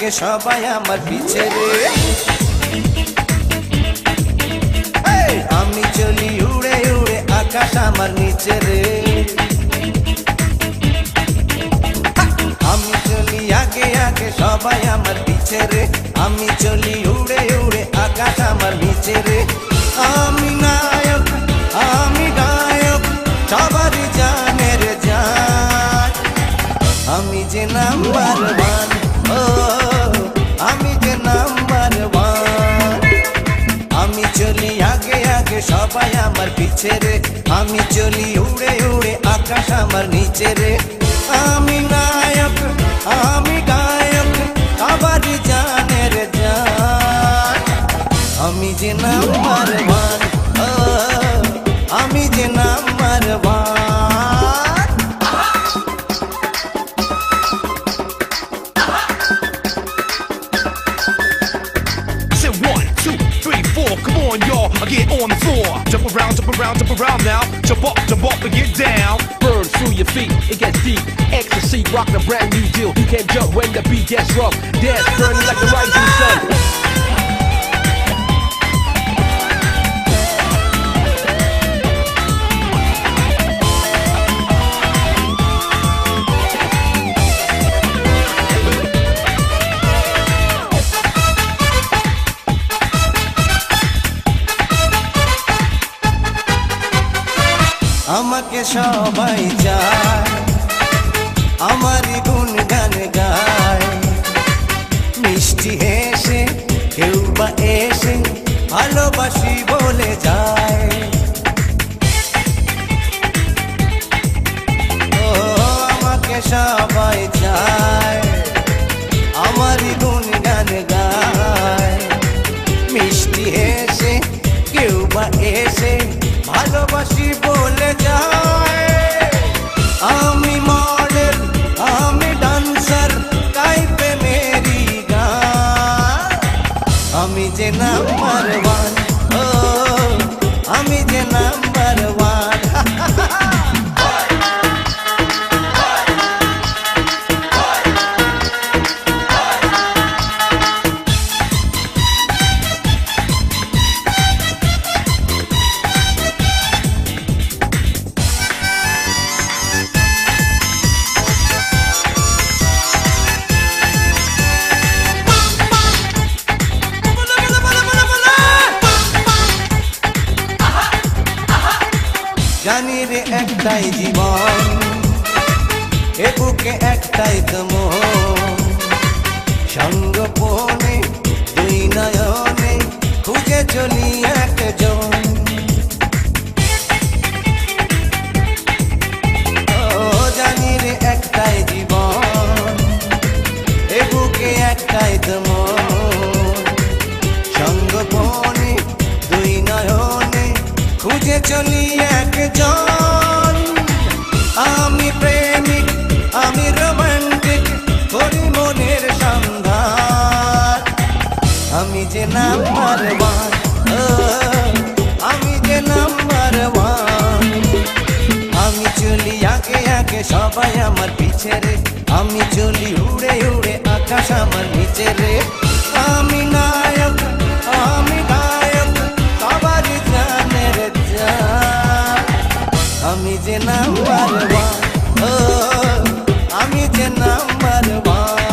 আগে সবাই আমার পিছে রে। আমি চলি উড়ে উড়ে আকাশ আমার নিচে রে। আমি চলি আগে আগে সবাই আমার পিছে রে। আমি চলি উড়ে উড়ে আকাশ আমার নিচে রে। আমি নায়ক আমি গায়ক সবারই জানের জান। আমি যে নাম্বার ওয়ান, ও আমি যে নাম্বার ওয়ান। আমি চলি আগে আগে সবাই আমার পিছে রে। আমি চলি উড়ে উড়ে আকাশ আমার নিচে রে। আমি নায়ক আমি গায়ক সবারই জানের জান। আমি যে নাম্বার ওয়ান, ও আমি যে number one. Come on, y'all, I get on the floor. Jump around, jump around, jump around now. Jump up and get down. Burn through your feet, it gets deep. Ecstasy, rockin' a brand new deal. You can't jump when the beat gets rough. Dance, burning like the rising sun. আমাকে সবাই চায়, আমারই গুণগান গায়। মিষ্টি হেসে কেউ বা এসে ভালোবাসি বলে যায়। ও আমাকে সবাই চায়, আমারই গুণগান গায়। মিষ্টি হেসে কেউ বা এসে ভালোবাসি বলে যায়। আমি মডেল আমি ডান্সার তাই প্রেমেরই গান। আমি যে নাম্বার ওয়ান, ও আমি যে নাম্বার ওয়ান। জানি রে একটাই জীবন, এ বুকে একটাই তো মন। সঙ্গপনে দুই নয়নে খুঁজে চলি একজন। ও জানি রে একটাই জীবন, এ বুকে একটাই তো মন। সঙ্গপনে দুই নয়নে খুঁজে চলি একজন। আমি প্রেমিক আমি রোমান্টিক করি মনের সন্ধান। আমি যে নাম্বার ওয়ান, ও আমি যে নাম্বার ওয়ান। আমি চলি আগে আগে সবাই আমার পিছে রে। আমি চলি উড়ে উড়ে আকাশ আমার নিচে রে। আমি নায়ক আমি গায়ক সবারই জানের জান। আমি যে নাম্বার ওয়ান, ও আমি যে নাম্বার ওয়ান।